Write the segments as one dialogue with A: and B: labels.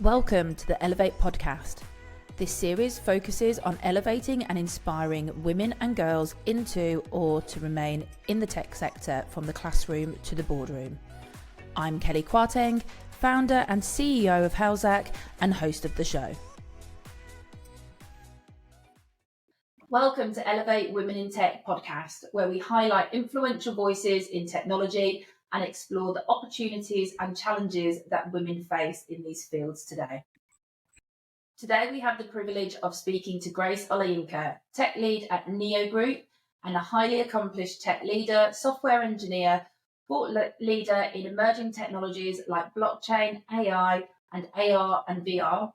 A: Welcome to the Elevate podcast. This series focuses on elevating and inspiring women and girls into or to remain in the tech sector from the classroom to the boardroom. I'm Kelly Kwarteng, founder and CEO of Helzac and host of the show. Welcome to Elevate Women in Tech podcast, where we highlight influential voices in technology and explore the opportunities and challenges that women face in these fields today. Today we have the privilege of speaking to Grace Olayinka, tech lead at Neo Group and a highly accomplished tech leader, software engineer, thought leader in emerging technologies like blockchain, AI and AR and VR,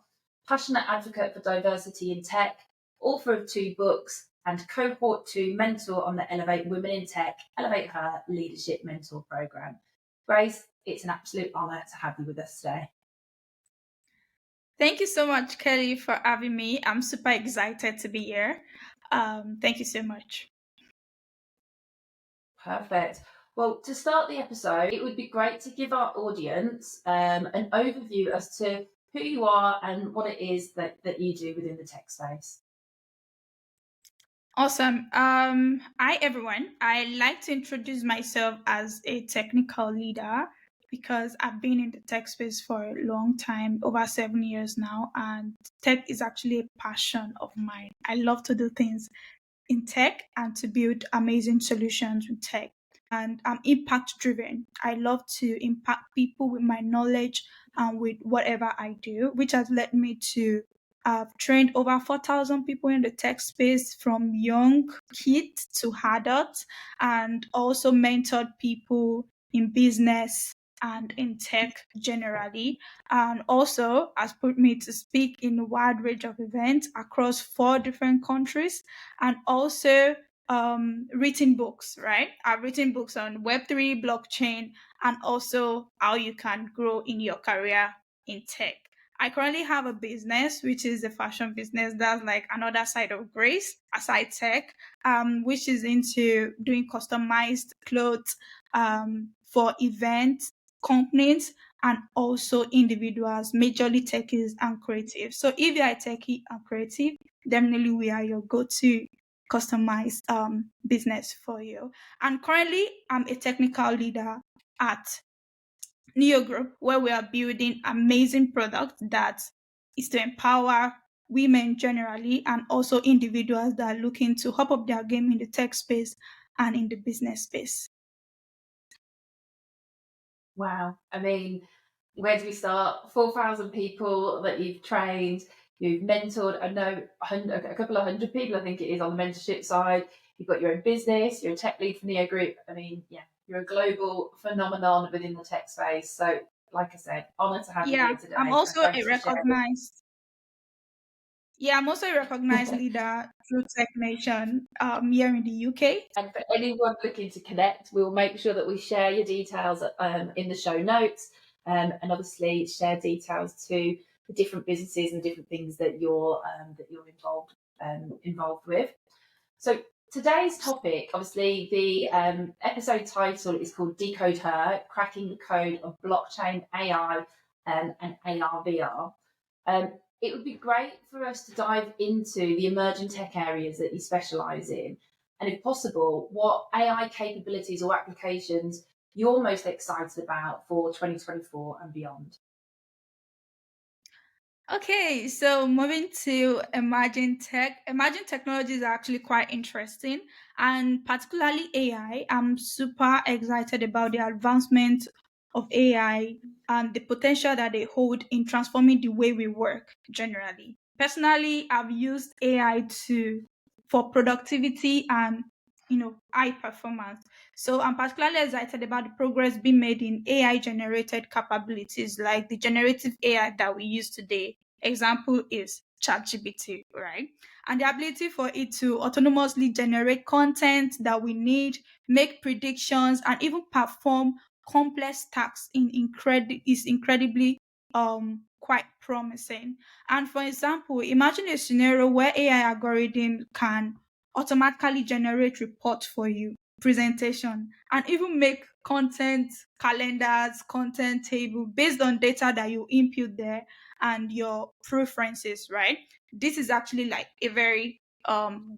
A: passionate advocate for diversity in tech, author of 2 books and cohort 2 mentor on the Elevate Women in Tech, DecodHER Leadership Mentor Program. Grace, it's an absolute honour to have you with us today.
B: Thank you so much, Kelly, for having me. I'm super excited to be here. Thank you so much.
A: Perfect. Well, to start the episode, it would be great to give our audience an overview as to who you are and what it is that you do within the tech space.
B: Awesome. Hi, everyone. I like to introduce myself as a technical leader because I've been in the tech space for a long time, over 7 years now, and tech is actually a passion of mine. I love to do things in tech and to build amazing solutions with tech. And I'm impact driven. I love to impact people with my knowledge and with whatever I do, which has led me to I've trained over 4,000 people in the tech space, from young kids to adults, and also mentored people in business and in tech generally. And also has put me to speak in a wide range of events across 4 different countries, and also written books, right? I've written books on Web3, blockchain, and also how you can grow in your career in tech. I currently have a business, which is a fashion business. That's like another side of Grace, aside tech, which is into doing customized clothes for events, companies, and also individuals, majorly techies and creatives. So if you are a techie and creative, definitely we are your go-to customized business for you. And currently, I'm a technical leader at Neo Group, where we are building amazing products that is to empower women generally and also individuals that are looking to hop up their game in the tech space and in the business space.
A: Wow. I mean, where do we start? 4,000 people that you've trained, you've mentored. I know a couple of hundred people, I think it is, on the mentorship side. You've got your own business, you're a tech lead for Neo Group. I mean, yeah, you're a global phenomenon within the tech space. So, like I said, honour to have you here today.
B: I'm also a recognized leader through Tech Nation here in the UK.
A: And for anyone looking to connect, we'll make sure that we share your details in the show notes, and obviously share details to the different businesses and different things that you're involved with. So today's topic, obviously, the episode title is called DecodHER: Cracking the Code of Blockchain, AI, and AR/VR. It would be great for us to dive into the emerging tech areas that you specialise in, and if possible, what AI capabilities or applications you're most excited about for 2024 and beyond.
B: Okay, so moving to emerging tech. Emerging technologies are actually quite interesting, and particularly AI. I'm super excited about the advancement of AI and the potential that they hold in transforming the way we work generally. Personally, I've used AI for productivity and high performance. So I'm particularly excited about the progress being made in AI generated capabilities like the generative AI that we use today. Example is ChatGPT, right? And the ability for it to autonomously generate content that we need, make predictions, and even perform complex tasks is incredibly quite promising. And for example, imagine a scenario where AI algorithm can automatically generate reports for you, presentation, and even make content calendars, content table based on data that you input there and your preferences, right? This is actually like a very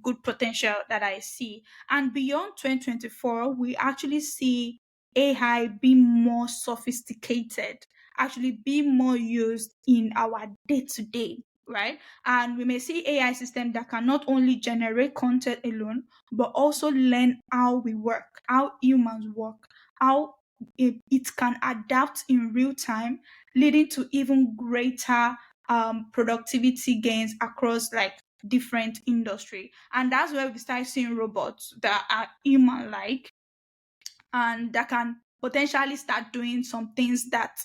B: good potential that I see. And beyond 2024, we actually see AI being more sophisticated, actually being more used in our day to day, right? And we may see AI systems that can not only generate content alone, but also learn how we work, how humans work, how it can adapt in real time, leading to even greater productivity gains across like different industry. And that's where we start seeing robots that are human like and that can potentially start doing some things that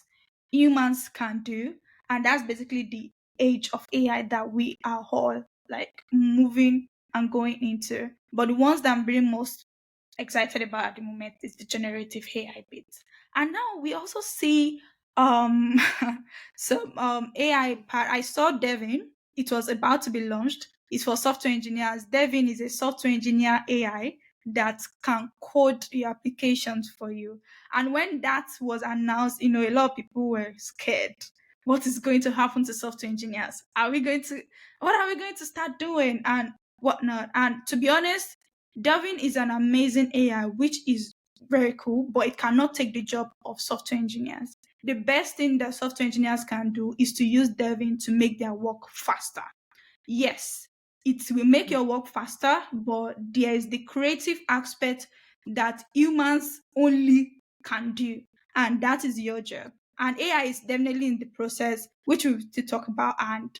B: humans can do. And that's basically the age of AI that we are all like moving and going into. But the ones that I'm really most excited about at the moment is the generative AI bit. And now we also see um some AI part. I saw Devin. It was about to be launched. It's for software engineers. Devin is a software engineer AI that can code your applications for you. And when that was announced, a lot of people were scared. What is going to happen to software engineers? What are we going to start doing and whatnot? And to be honest, Darwin is an amazing AI, which is very cool, but it cannot take the job of software engineers. The best thing that software engineers can do is to use Devin to make their work faster. Yes, it will make your work faster, but there is the creative aspect that humans only can do, and that is your job. And AI is definitely in the process, which we'll still talk about, and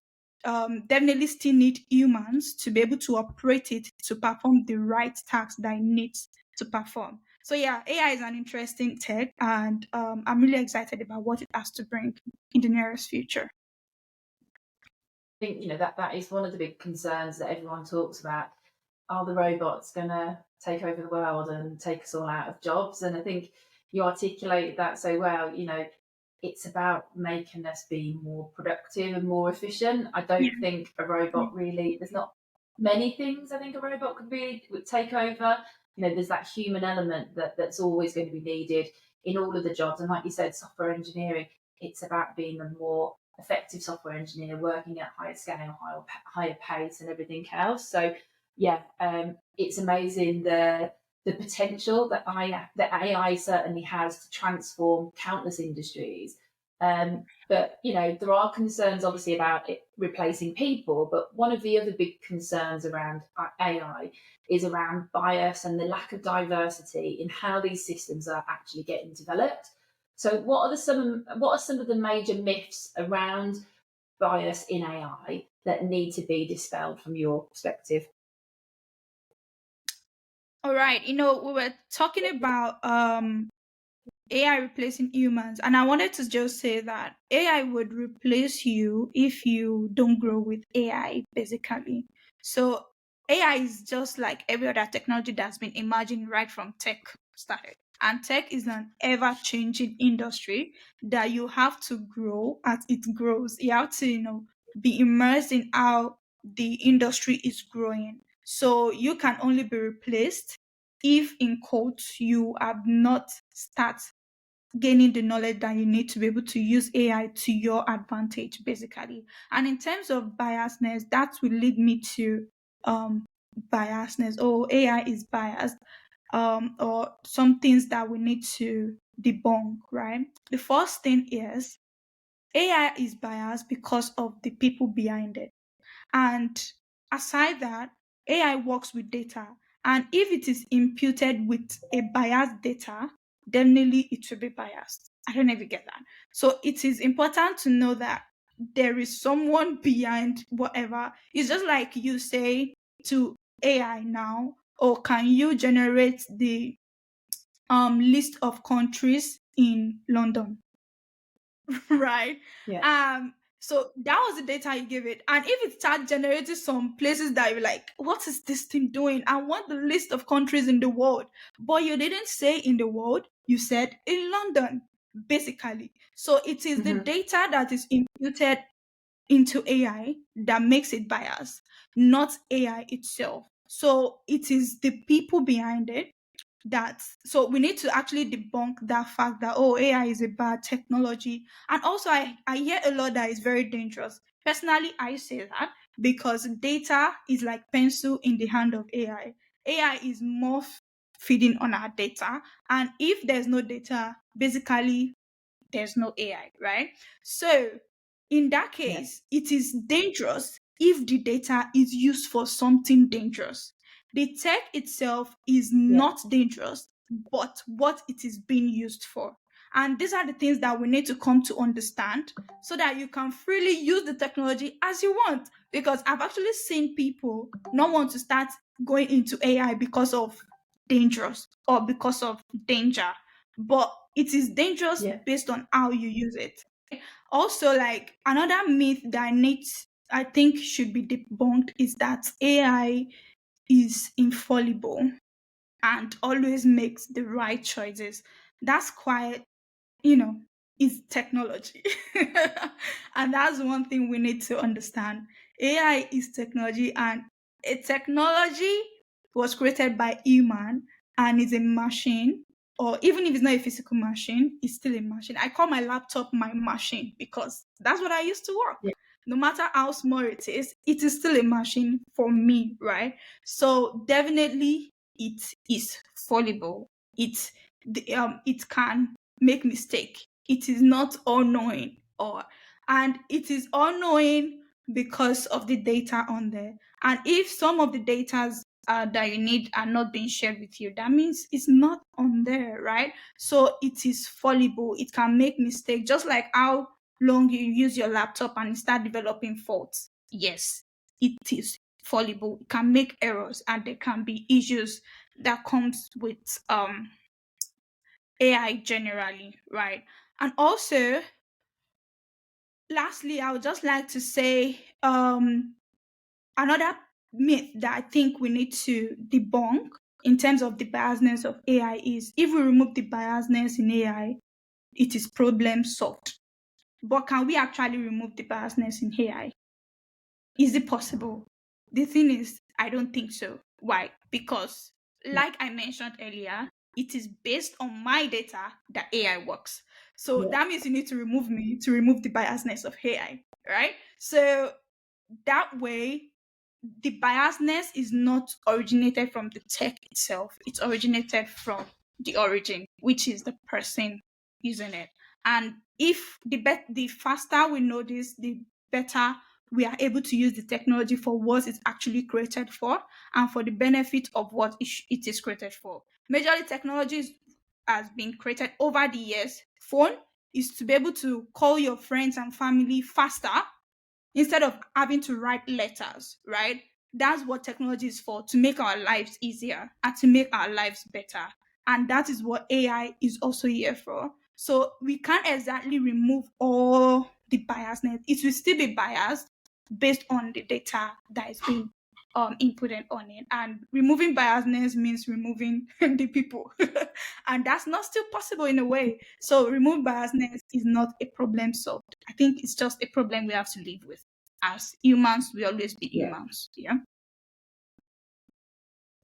B: definitely still need humans to be able to operate it to perform the right tasks that it needs to perform. So yeah, AI is an interesting tech, and I'm really excited about what it has to bring in the nearest future.
A: Think that is one of the big concerns that everyone talks about. Are the robots going to take over the world and take us all out of jobs? And I think you articulated that so well. It's about making us be more productive and more efficient. I
B: Yeah.
A: don't think a robot really, there's not many things I think a robot would take over. There's that human element that's always going to be needed in all of the jobs. And like you said, software engineering, it's about being a more effective software engineer working at higher scale, higher pace and everything else. So yeah, it's amazing the potential that AI certainly has to transform countless industries. But there are concerns obviously about it replacing people. But one of the other big concerns around AI is around bias and the lack of diversity in how these systems are actually getting developed. So what are some of the major myths around bias in AI that need to be dispelled from your perspective?
B: All right. We were talking about AI replacing humans, and I wanted to just say that AI would replace you if you don't grow with AI, basically. So AI is just like every other technology that's been emerging right from tech started. And tech is an ever changing industry that you have to grow as it grows. You have to, be immersed in how the industry is growing. So you can only be replaced if, in quotes, you have not started gaining the knowledge that you need to be able to use AI to your advantage, basically. And in terms of biasness, that will lead me to um biasness. Oh, AI is biased, or some things that we need to debunk, right? The first thing is AI is biased because of the people behind it. And aside that, AI works with data. And if it is imputed with a biased data, definitely it will be biased. I don't know if you get that. So it is important to know that there is someone behind whatever. It's just like you say to AI now, or can you generate the list of countries in London? Right?
A: Yeah.
B: So that was the data you give it. And if it starts generating some places that you're like, what is this thing doing? I want the list of countries in the world. But you didn't say in the world, you said in London, basically. So it is the
A: Mhm.
B: data that is imputed into AI that makes it biased, not AI itself. So it is the people behind it. So we need to actually debunk that fact that, oh, AI is a bad technology. And also I hear a lot that is very dangerous. Personally, I say that because data is like pencil in the hand of AI. AI is more feeding on our data, and if there's no data, basically there's no AI, right? So in that
A: Yeah.
B: case, it is dangerous if the data is used for something dangerous. The tech itself is
A: Yeah.
B: not dangerous, but what it is being used for. And these are the things that we need to come to understand so that you can freely use the technology as you want. Because I've actually seen people not want to start going into AI because of dangerous or because of danger, but it is dangerous
A: Yeah.
B: based on how you use it. Also, like another myth that I think should be debunked is that AI is infallible and always makes the right choices. That's quite, you know, is technology. And that's one thing we need to understand. AI is technology, and a technology was created by human and is a machine, or even if it's not a physical machine, it's still a machine. I call my laptop my machine because that's what I used to work.
A: Yeah.
B: No matter how small it is still a machine for me, right? So definitely it is fallible. It can make mistake. It is not all knowing, or and it is all knowing because of the data on there. And if some of the data that you need are not being shared with you, that means it's not on there, right? So it is fallible. It can make mistake, just like how long you use your laptop and start developing faults. Yes, it is fallible. It can make errors, and there can be issues that comes with AI generally, right? And also, lastly, I would just like to say another myth that I think we need to debunk in terms of the biasness of AI is if we remove the biasness in AI, it is problem solved. But can we actually remove the biasness in AI? Is it possible? The thing is, I don't think so. Why? Because,
A: Yeah.
B: like I mentioned earlier, it is based on my data that AI works. So
A: Yeah.
B: that means you need to remove me to remove the biasness of AI, right? So that way, the biasness is not originated from the tech itself. It's originated from the origin, which is the person using it. And if the faster we know this, the better we are able to use the technology for what it's actually created for and for the benefit of what it is created for. Majorly, technologies has been created over the years. Phone is to be able to call your friends and family faster instead of having to write letters, right? That's what technology is for, to make our lives easier and to make our lives better. And that is what AI is also here for. So we can't exactly remove all the biasness. It will still be biased based on the data that is being inputted on it. And removing biasness means removing the people. And that's not still possible in a way. So remove biasness is not a problem solved. I think it's just a problem we have to live with. As humans, we always be
A: Yeah.
B: humans. Yeah.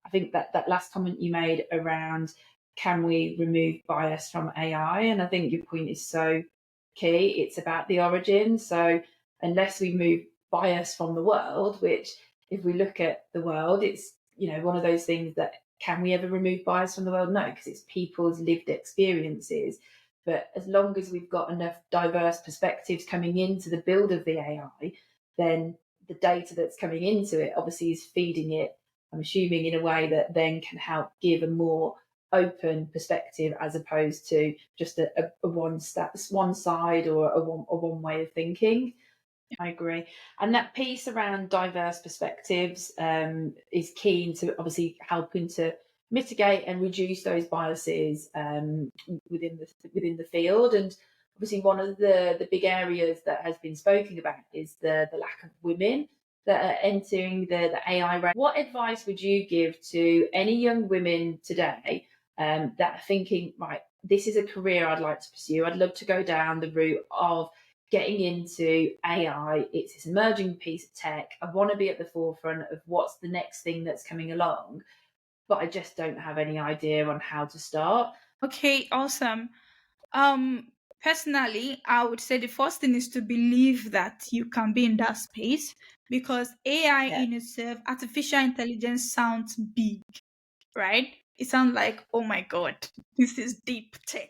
A: I think that last comment you made around can we remove bias from AI? And I think your point is so key. It's about the origin. So unless we move bias from the world, which if we look at the world, it's one of those things that can we ever remove bias from the world? No, because it's people's lived experiences. But as long as we've got enough diverse perspectives coming into the build of the AI, then the data that's coming into it obviously is feeding it, I'm assuming, in a way that then can help give a more open perspective as opposed to just a one side or a one way of thinking. I agree. And that piece around diverse perspectives is keen to obviously helping to mitigate and reduce those biases within the field. And obviously, one of the big areas that has been spoken about is the lack of women that are entering the AI rank. What advice would you give to any young women today that are thinking, right, this is a career I'd like to pursue. I'd love to go down the route of getting into AI. It's this emerging piece of tech. I want to be at the forefront of what's the next thing that's coming along. but I just don't have any idea on how to start.
B: Okay, awesome. Um, Personally, I would say the first thing is to believe that you can be in that space, because AI
A: Yeah.
B: in itself, artificial intelligence, sounds big, right? It sounds like, oh my God, this is deep tech.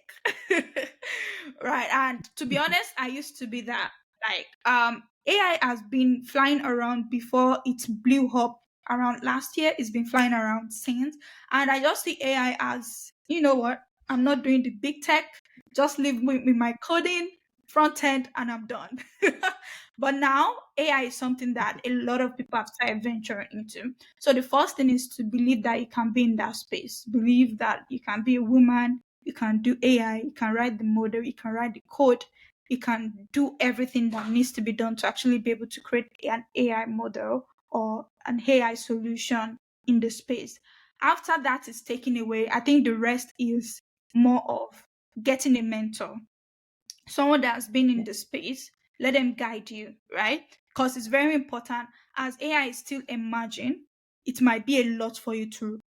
B: Right. And to be honest, I used to be that. Like, AI has been flying around before it blew up around last year. It's been flying around since. And I just see AI as, you know what? I'm not doing the big tech. Just leave me with my coding front end and I'm done. But now AI is something that a lot of people have started venturing into. So the first thing is to believe that you can be in that space. Believe that you can be a woman, you can do AI, you can write the model, you can write the code, you can do everything that needs to be done to actually be able to create an AI model or an AI solution in the space. After that is taken away, I think the rest is more of getting a mentor, someone that's been in the space. Let them guide you, right? Because it's very important. As AI is still emerging, it might be a lot for you to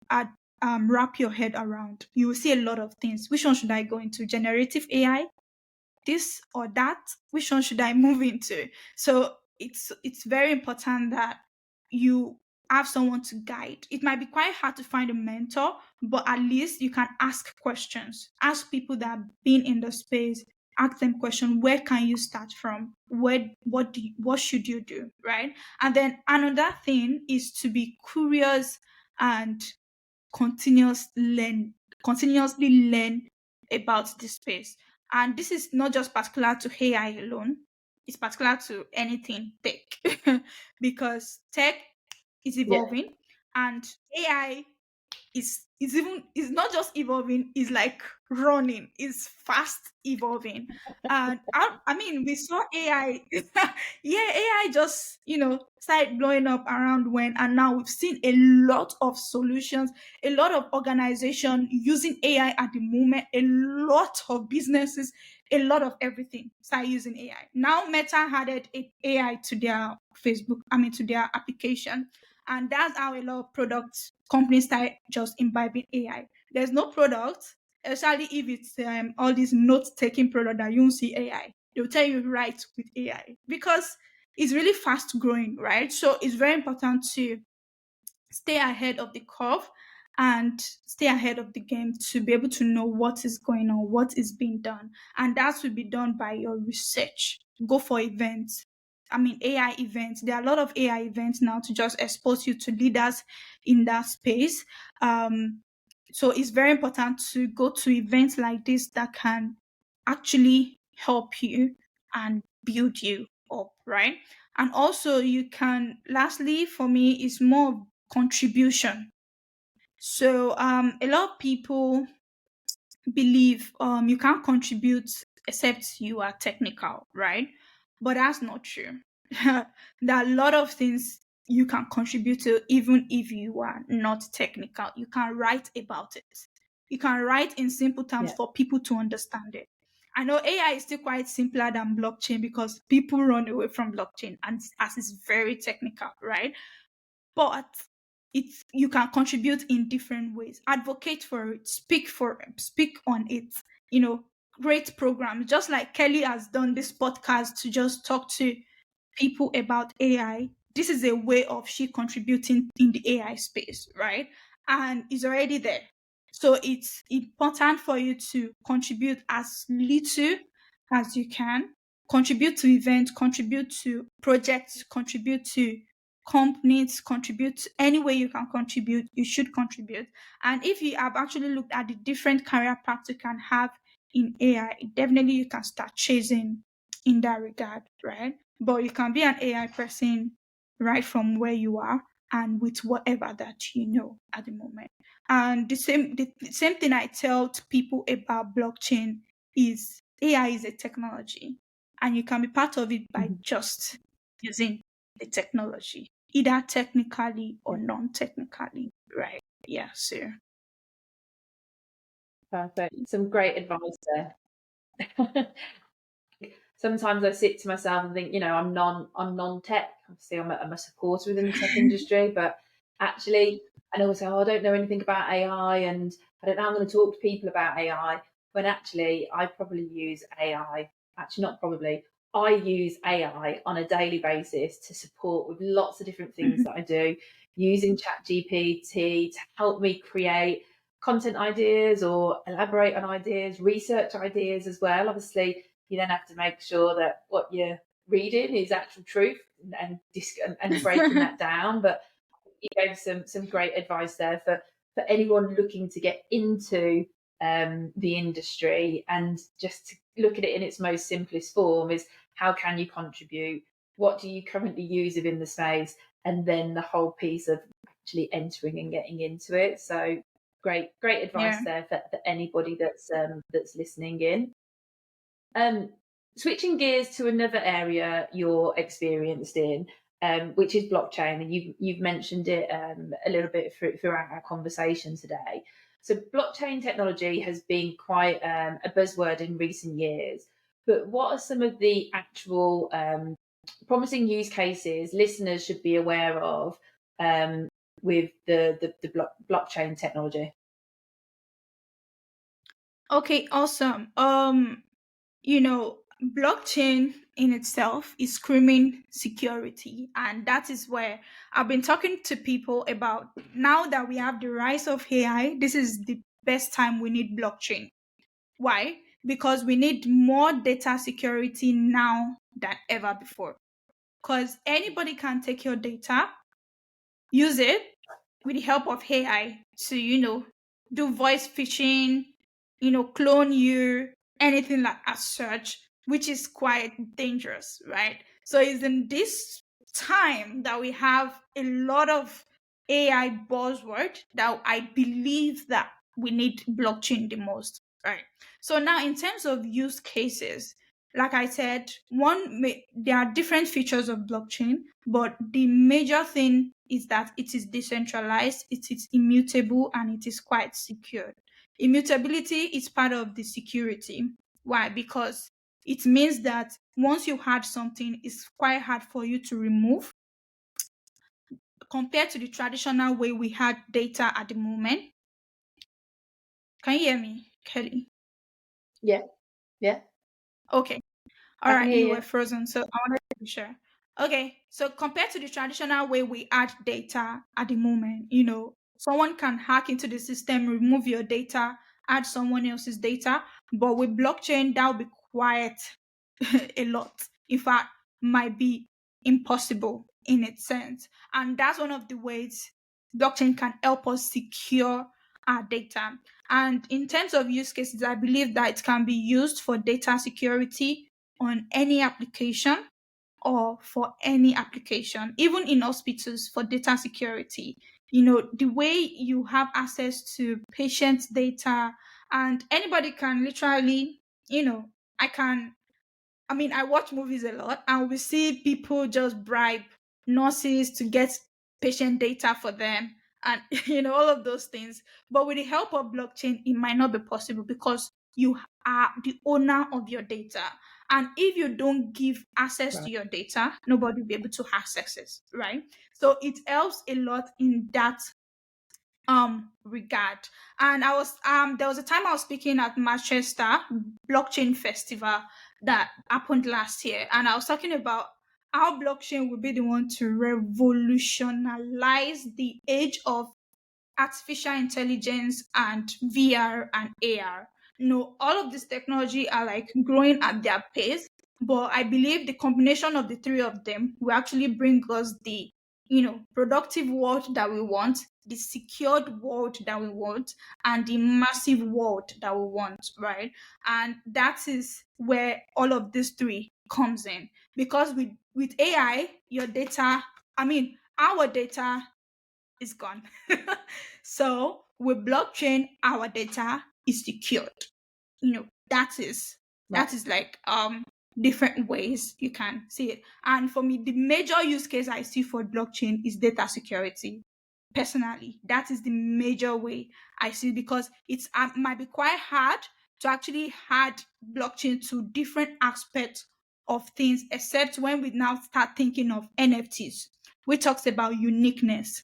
B: wrap your head around. You will see a lot of things. Which one should I go into? Generative AI, this or that? Which one should I move into? So it's very important that you have someone to guide. It might be quite hard to find a mentor, but at least you can ask questions. Ask people that have been in the space. Ask them question. Where can you start from? What should you do, right? And then another thing is to be curious and continuous learn continuously learn about the space. And this is not just particular to AI alone, it's particular to anything tech. Because tech is
A: Yeah.
B: evolving, and AI is not just evolving, it's like running, it's fast evolving. And I mean, we saw AI. Yeah, AI just started blowing up around when, and now we've seen a lot of solutions, a lot of organization using AI at the moment, a lot of businesses, a lot of everything start using AI. Now Meta added AI to their Facebook, I mean to their application, and that's how a lot of product companies start just imbibing AI. There's no product, especially if it's all these note-taking product, that you won't see AI. They'll tell you write with AI because it's really fast growing, right? So it's very important to stay ahead of the curve and stay ahead of the game to be able to know what is going on, what is being done. And that will be done by your research. Go for events. I mean, AI events. There are a lot of AI events now to just expose you to leaders in that space. So it's very important to go to events like this that can actually help you and build you up, right? And also, you can, lastly, for me, is more contribution. So, a lot of people believe you can't contribute except you are technical, right? But that's not true. There are a lot of things you can contribute to even if you are not technical. You can write about it. You can write in simple terms
A: Yeah.
B: for people to understand it. I know AI is still quite simpler than blockchain because people run away from blockchain and as it's very technical, right? But it's, you can contribute in different ways. Advocate for it, speak on it, you know, great programs, just like Kelly has done this podcast to just talk to people about AI. This is a way of she contributing in the AI space, right? And it's already there. So it's important for you to contribute as little as you can. Contribute to events, contribute to projects, contribute to companies, contribute any way you can contribute, you should contribute. And if you have actually looked at the different career paths you can have in AI, definitely you can start chasing in that regard, right? But you can be an AI person right from where you are and with whatever that you know at the moment. And the same thing I tell to people about blockchain is AI is a technology and you can be part of it by
A: Mhm.
B: just using the technology, either technically or
A: Yeah.
B: non-technically, right? Yeah, so
A: Perfect. Some great advice there. Sometimes I sit to myself and think, I'm non-tech. Obviously, I'm a supporter within the tech industry, but actually, and also, oh, I don't know anything about AI, and I don't know how I'm going to talk to people about AI. When actually, I probably use AI. Actually, not probably. I use AI on a daily basis to support with lots of different things
B: Mhm.
A: that I do, using ChatGPT to help me create content ideas or elaborate on ideas, research ideas as well. Obviously, you then have to make sure that what you're reading is actual truth and breaking that down. But you gave some great advice there for anyone looking to get into the industry, and just to look at it in its most simplest form is how can you contribute, what do you currently use within the space, and then the whole piece of actually entering and getting into it. So great
B: Yeah.
A: advice there for anybody that's listening in. um, Switching gears to another area you're experienced in, which is blockchain, and you've mentioned it a little bit throughout our conversation today. So, blockchain technology has been quite a buzzword in recent years. But what are some of the actual promising use cases listeners should be aware of um, with the blockchain technology?
B: Okay, awesome. You know, blockchain in itself is screaming security, and that is where I've been talking to people about. Now that we have the rise of AI, this is the best time we need blockchain. Why? Because we need more data security now than ever before. Because anybody can take your data, use it with the help of AI to, do voice phishing, clone you, anything like as such, which is quite dangerous, right? So it's in this time that we have a lot of AI buzzword that I believe that we need blockchain the most, right? So now in terms of use cases, like I said, there are different features of blockchain, but the major thing is that it is decentralized, it is immutable, and it is quite secure. Immutability is part of the security. Why? Because it means that once you had something, it's quite hard for you to remove compared to the traditional way we had data at the moment. Can you hear me, Kelly?
A: Yeah, yeah,
B: Okay. All
A: I can
B: right,
A: hear
B: you were
A: you.
B: frozen, so I wanted to be sure. Okay, so compared to the traditional way we add data at the moment, someone can hack into the system, remove your data, add someone else's data, but with blockchain, that will be quite a lot. In fact, might be impossible in its sense. And that's one of the ways blockchain can help us secure our data. And in terms of use cases, I believe that it can be used for data security on any application or for any application, even in hospitals for data security. The way you have access to patient data, and anybody can literally, I can I watch movies a lot, and we see people just bribe nurses to get patient data for them, and all of those things. But with the help of blockchain, it might not be possible because you are the owner of your data. And if you don't give access to
A: Right.
B: your data, nobody will be able to access it, right? So it helps a lot in that regard. And there was a time I was speaking at Manchester blockchain festival that happened last year, and I was talking about how blockchain will be the one to revolutionize the age of artificial intelligence and VR and AR. All of this technology are like growing at their pace, but I believe the combination of the three of them will actually bring us the, productive world that we want, the secured world that we want, and the massive world that we want, right? And that is where all of these three comes in. Because with AI, your data, our data is gone. So with blockchain, our data is secured. That is
A: Right.
B: that is like different ways you can see it. And for me, the major use case I see for blockchain is data security. Personally, that is the major way I see it, because it's might be quite hard to actually add blockchain to different aspects of things, except when we now start thinking of NFTs, which talks about uniqueness.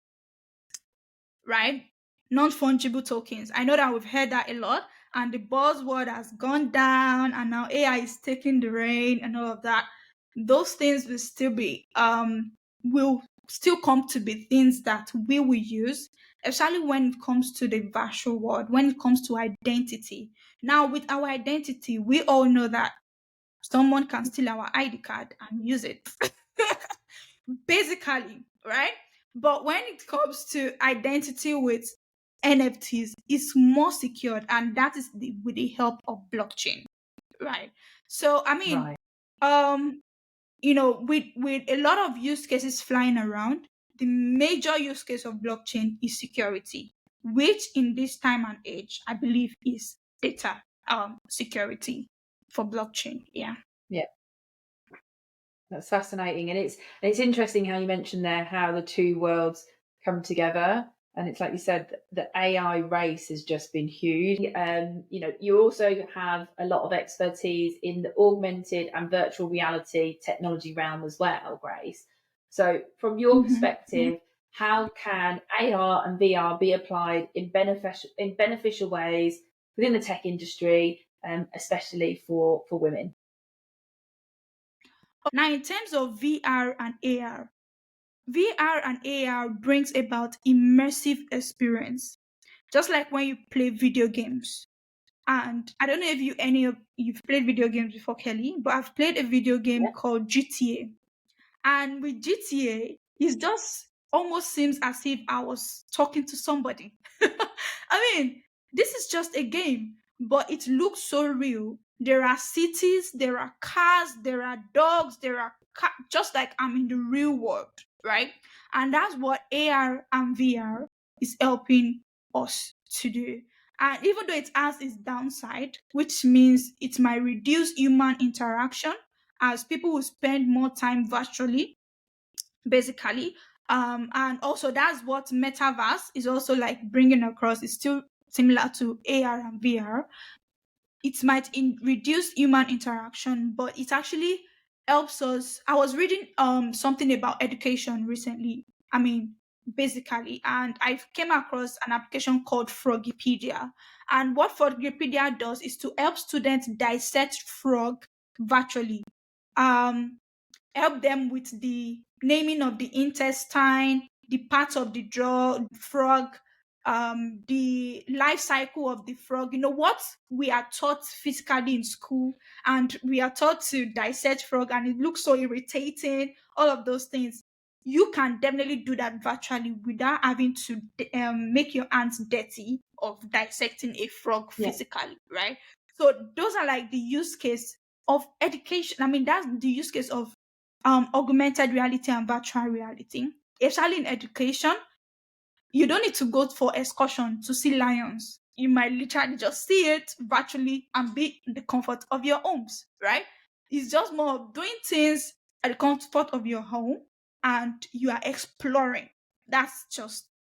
B: right? Non-fungible tokens. I know that we've heard that a lot, and the buzzword has gone down, and now AI is taking the reign and all of that. Those things will still come to be things that we will use, especially when it comes to the virtual world, when it comes to identity. Now, with our identity, we all know that someone can steal our ID card and use it. Basically, right? But when it comes to identity with NFTs, it's more secured, and that is with the help of blockchain, right? So, I mean,
A: Right.
B: um, with a lot of use cases flying around, the major use case of blockchain is security, which in this time and age, I believe, is data security for blockchain. Yeah.
A: Yeah. That's fascinating, and it's interesting how you mentioned there how the two worlds come together. And it's like you said, the AI race has just been huge. You also have a lot of expertise in the augmented and virtual reality technology realm as well, Grace. So, from your
B: Yeah.
A: perspective, how can AR and VR be applied in beneficial ways within the tech industry, especially for women?
B: Now, in terms of VR and AR, VR and AR brings about immersive experience, just like when you play video games. And I don't know if you've played video games before, Kelly, but I've played a video game
A: Yeah.
B: called GTA. And with GTA, it just almost seems as if I was talking to somebody. I mean, this is just a game, but it looks so real. There are cities, there are cars, there are dogs, just like I'm in the real world, right? And that's what AR and VR is helping us to do. And even though it has its downside, which means it might reduce human interaction as people will spend more time virtually, basically. And also that's what metaverse is also like bringing across. It's still similar to AR and VR. It might reduce human interaction, but it actually helps us. I was reading something about education recently. I mean, basically, and I came across an application called Frogipedia. And what Frogipedia does is to help students dissect frog virtually. Um, Help them with the naming of the intestine, the parts of the jaw, frog, the life cycle of the frog. You know what we are taught physically in school, and we are taught to dissect frog, and it looks so irritating. All of those things. You can definitely do that virtually without having to make your hands dirty of dissecting a frog
A: Yeah.
B: physically, right? So those are like the use case of education. I mean, that's the use case of augmented reality and virtual reality, especially in education. You don't need to go for excursion to see lions. You might literally just see it virtually and be in the comfort of your homes, right? It's just more of doing things at the comfort of your home, and you are exploring. That's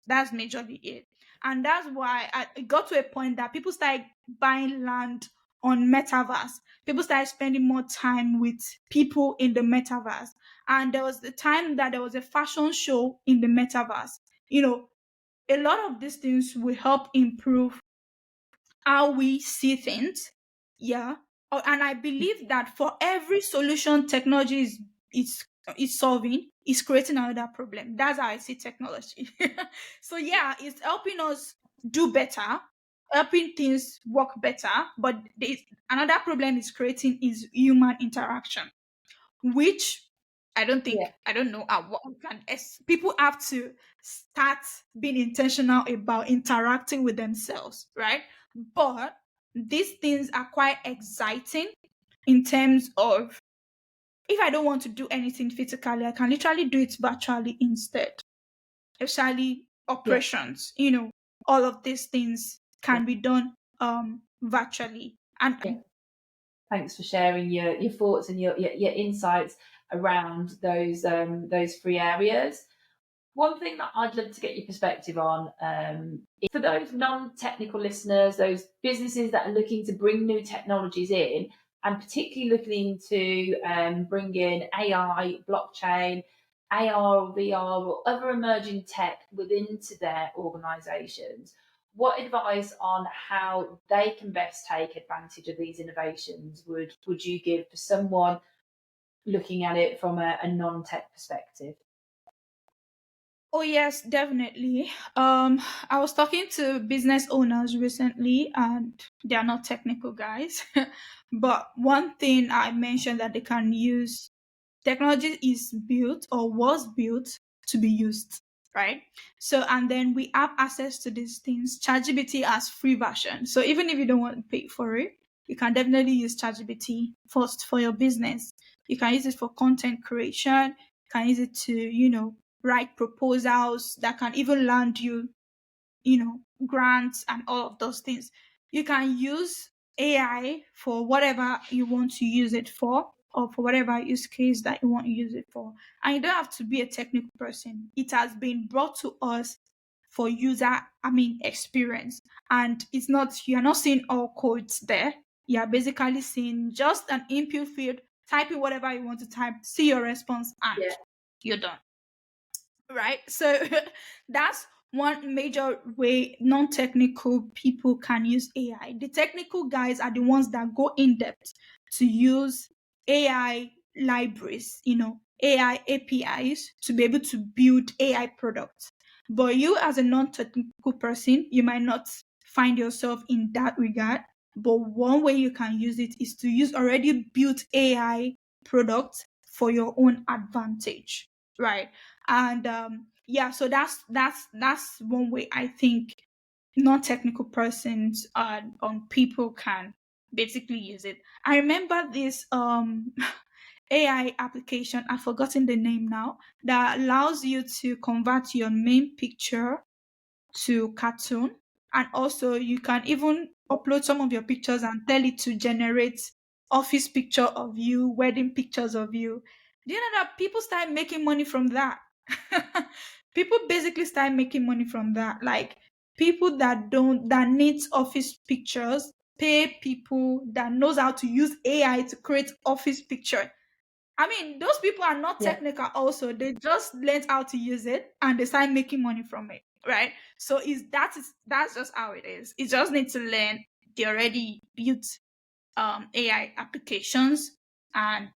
B: majorly it. And that's why it got to a point that people started buying land on metaverse. People started spending more time with people in the metaverse. And there was the time that there was a fashion show in the metaverse. You know, a lot of these things will help improve how we see things. Yeah. And I believe that for every solution technology is solving, is creating another problem. That's how I see technology. So yeah, it's helping us do better, helping things work better. But another problem is creating is human interaction, which
A: Yeah.
B: I don't know what we can. People have to start being intentional about interacting with themselves, right? But these things are quite exciting in terms of if I don't want to do anything physically, I can literally do it virtually instead. Especially
A: Yeah.
B: operations, all of these things
A: Yeah.
B: can be done virtually.
A: Yeah.
B: And
A: Thanks for sharing your thoughts and your insights around those three areas. One thing that I'd love to get your perspective on is for those non-technical listeners, those businesses that are looking to bring new technologies in, and particularly looking to bring in AI, blockchain. AR or VR or other emerging tech within to their organisations, what advice on how they can best take advantage of these innovations would you give for someone looking at it from a non-tech perspective?
B: Oh yes, definitely. I was talking to business owners recently, and they are not technical guys. But one thing I mentioned that they can use, technology is built or was built to be used, right? So, and then we have access to these things. ChatGPT has free version. So even if you don't want to pay for it, you can definitely use ChatGPT first for your business. You can use it for content creation. You can use it to, write proposals that can even land you, grants and all of those things. You can use AI for whatever you want to use it for, or for whatever use case that you want to use it for. And you don't have to be a technical person. It has been brought to us for experience. And you're not seeing all codes there. You're basically seeing just an input field, type in whatever you want to type, see your response, and
A: Yeah,
B: you're done, right? So that's one major way non-technical people can use AI. The technical guys are the ones that go in depth to use AI libraries, AI APIs to be able to build AI products. But you, as a non-technical person, you might not find yourself in that regard. But one way you can use it is to use already built AI products for your own advantage, right? And yeah, so that's one way I think non-technical persons people can basically use it. I remember this AI application, I've forgotten the name now, that allows you to convert your main picture to cartoon. And also you can even upload some of your pictures and tell it to generate office picture of you, wedding pictures of you. Do you know that people start making money from that? People basically start making money from that. Like, people that needs office pictures pay people that knows how to use AI to create office picture. I mean, those people are not
A: yeah,
B: technical also. They just learned how to use it and they start making money from it, right? So that's just how it is. You just need to learn the already built AI applications and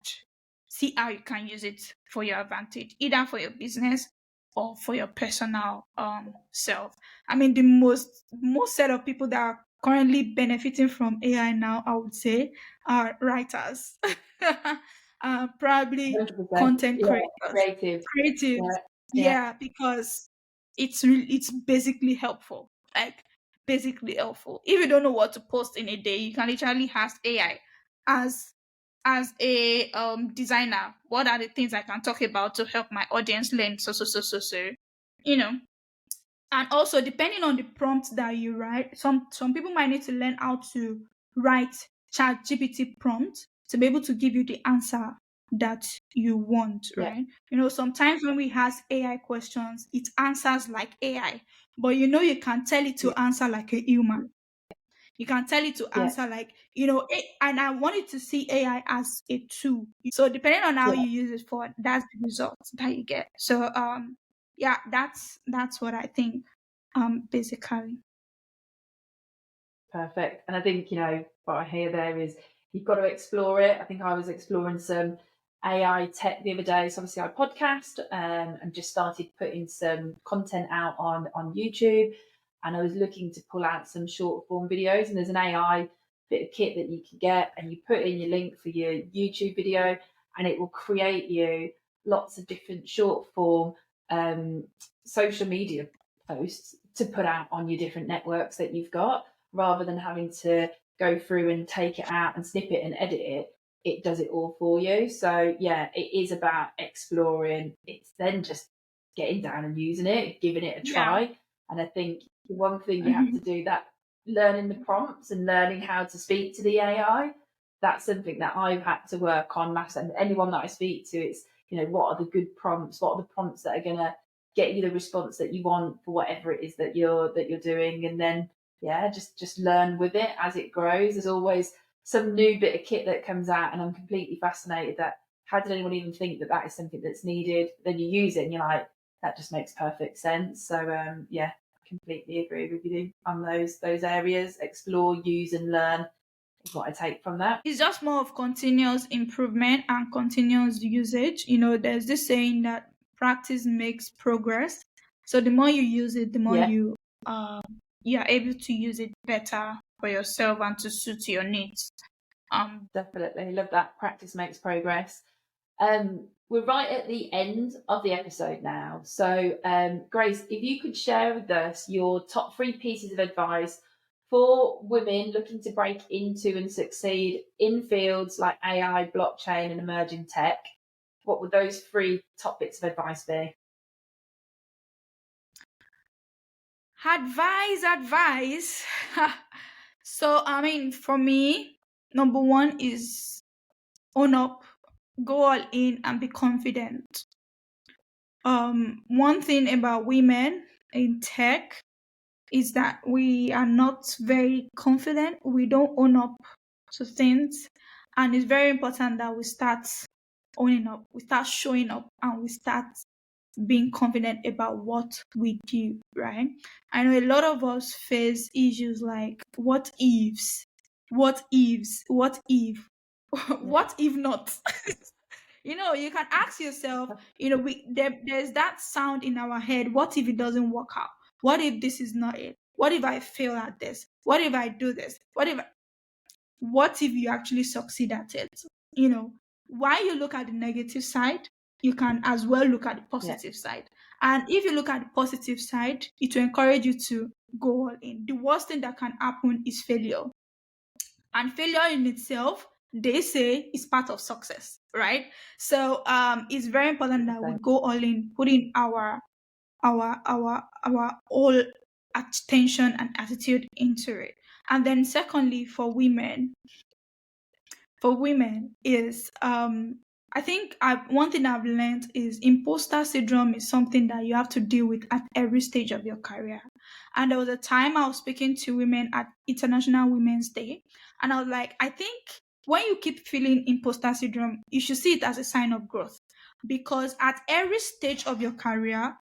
B: see how you can use it for your advantage, either for your business or for your personal self. I mean, the most set of people that are currently benefiting from AI now, I would say, are writers, probably
A: 100%.
B: content
A: Yeah,
B: creators,
A: creative.
B: creatives.
A: Yeah, yeah,
B: Yeah, because it's basically helpful. Like, basically helpful. If you don't know what to post in a day, you can literally ask AI, as a designer, what are the things I can talk about to help my audience learn so, you know. And also, depending on the prompt that you write, some people might need to learn how to write chat GPT prompt to be able to give you the answer that you want,
A: yeah,
B: right? Sometimes when we ask AI questions, it answers like AI, but you can tell it to
A: yeah,
B: answer like a human. You can tell it to
A: yeah,
B: answer like, and I want it to see AI as a tool. So depending on how
A: yeah.
B: you use it for, that's the results that you get. So yeah, that's what I think basically.
A: Perfect. And I think, what I hear there is you've got to explore it. I think I was exploring some AI tech the other day. So obviously I podcast and just started putting some content out on YouTube. And I was looking to pull out some short form videos. And there's an AI bit of kit that you can get, and you put in your link for your YouTube video, and it will create you lots of different short form um, social media posts to put out on your different networks that you've got, rather than having to go through and take it out and snip it and edit it. It does it all for you. So yeah, it is about exploring. It's then just getting down and using it, giving it a
B: Yeah.
A: try. And I think the one thing you have to
B: Mhm.
A: do, that learning the prompts and learning how to speak to the AI, that's something that I've had to work on mass. And anyone that I speak to, it's, what are the good prompts? What are the prompts that are gonna get you the response that you want for whatever it is that you're doing? And then yeah, just learn with it as it grows. There's always some new bit of kit that comes out, and I'm completely fascinated that how did anyone even think that that is something that's needed? Then you use it and you're like, that just makes perfect sense. So yeah, completely agree with you on those areas. Explore, use and learn is what I take from that.
B: It's just more of continuous improvement and continuous usage. There's this saying that practice makes progress. So the more you use it, the more
A: Yeah,
B: you are able to use it better for yourself and to suit your needs.
A: definitely. Love that. Practice makes progress. We're right at the end of the episode now. So, Grace, if you could share with us your top 3 pieces of advice for women looking to break into and succeed in fields like AI, blockchain, and emerging tech, what would those 3 top bits of advice be?
B: Advice. So, I mean, for me, number 1 is own up, go all in, and be confident. One thing about women in tech is that we are not very confident. We don't own up to things. And it's very important that we start owning up, we start showing up, and we start being confident about what we do, right? I know a lot of us face issues like what ifs, what if,
A: Yeah,
B: what if not? You can ask yourself, there's that sound in our head. What if it doesn't work out? What if this is not it? What if I fail at this? What if I do this? What if you actually succeed at it? While you look at the negative side, you can as well look at the
A: yeah,
B: positive side. And if you look at the positive side, it will encourage you to go all in. The worst thing that can happen is failure. And failure in itself, they say, is part of success, right? So it's very important that we
A: definitely.
B: go all in, put in our all attention and attitude into it. And then secondly, for women is I think one thing I've learned is imposter syndrome is something that you have to deal with at every stage of your career. And there was a time I was speaking to women at International Women's Day, and I was like, I think when you keep feeling imposter syndrome, you should see it as a sign of growth, because at every stage of your career,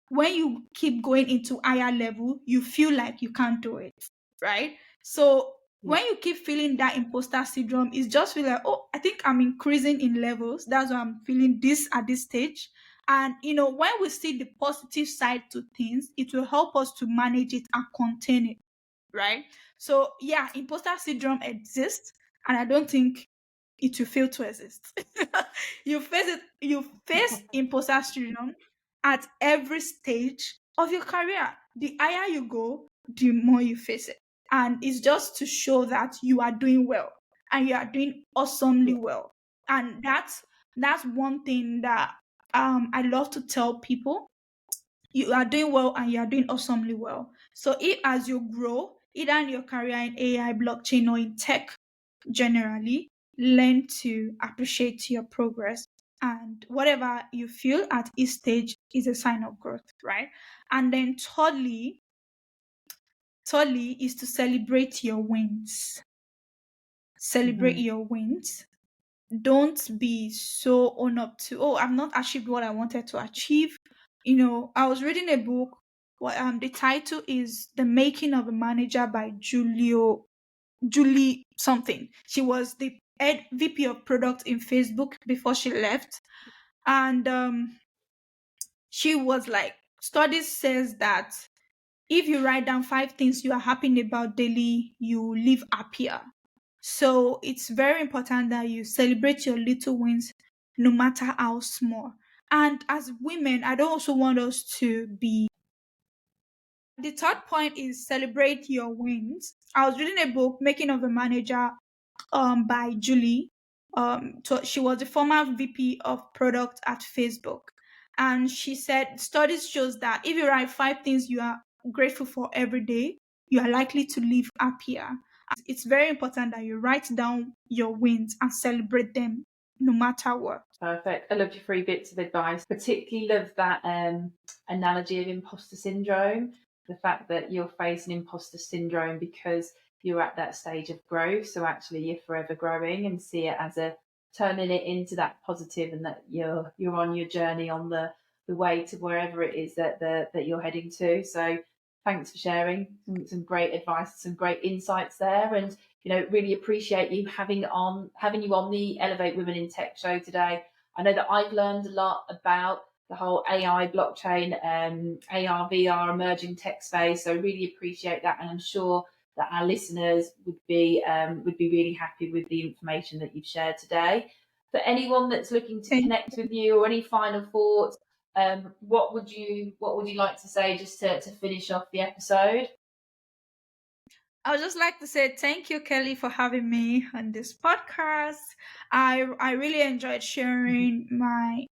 B: when you keep going into higher level, you feel like you can't do it, right? So
A: Yeah,
B: when you keep feeling that imposter syndrome, it's just feel like, oh, I think I'm increasing in levels. That's why I'm feeling this at this stage. And when we see the positive side to things, it will help us to manage it and contain it, right? So yeah, imposter syndrome exists, and I don't think it will fail to exist. You face imposter syndrome at every stage of your career. The higher you go, the more you face it. And it's just to show that you are doing well and you are doing awesomely
A: yeah,
B: well. And that's one thing that I love to tell people. You are doing well and you are doing awesomely well. So if as you grow, either in your career in AI, blockchain, or in tech generally, learn to appreciate your progress. And whatever you feel at each stage is a sign of growth, right? And then thirdly is to celebrate your wins. Celebrate
A: hmm
B: your wins. Don't be so on up to, oh, I've not achieved what I wanted to achieve. I was reading a book. The title is The Making of a Manager by Julie something. She was the head VP of product in Facebook before she left. And she was like, studies says that if you write down 5 things you are happy about daily, you live happier. So it's very important that you celebrate your little wins, no matter how small. And as women, I don't also want us to be. The third point is celebrate your wins. I was reading a book, Making of a Manager, by Julie. She was the former VP of product at Facebook. And she said studies shows that if you write 5 things you are grateful for every day, you are likely to live happier. It's very important that you write down your wins and celebrate them no matter what.
A: perfect. I loved your 3 bits of advice. Particularly love that analogy of imposter syndrome. The fact that you're facing imposter syndrome because you're at that stage of growth. So actually, you're forever growing, and see it as a turning it into that positive, and that you're on your journey on the way to wherever it is that you're heading to. So thanks for sharing some great advice, some great insights there, and really appreciate you having you on the Elevate Women in Tech show today. I know that I've learned a lot about the whole AI, blockchain, AR, VR, emerging tech space. So really appreciate that, and I'm sure that our listeners would be really happy with the information that you've shared today. For anyone that's looking to
B: Thank
A: connect with you, or any final thoughts, what would you like to say just to finish off the episode?
B: I would just like to say thank you, Kelly, for having me on this podcast. I really enjoyed sharing my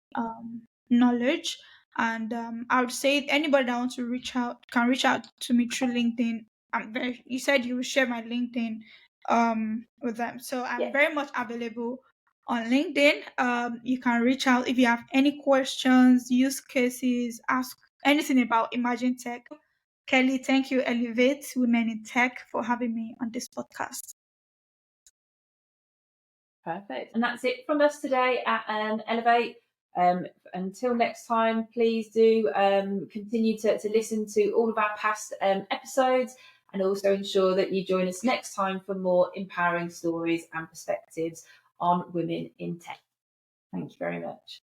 B: knowledge, and I would say anybody that wants to reach out can reach out to me through LinkedIn. You said you will share my LinkedIn with them, so I'm
A: Yeah,
B: very much available on LinkedIn. You can reach out if you have any questions, use cases, ask anything about emerging tech. Kelly, thank you, Elevate Women in Tech, for having me on this podcast.
A: perfect. And that's it from us today at Elevate. Until next time, please do continue to listen to all of our past episodes, and also ensure that you join us next time for more empowering stories and perspectives on women in tech. Thank you very much.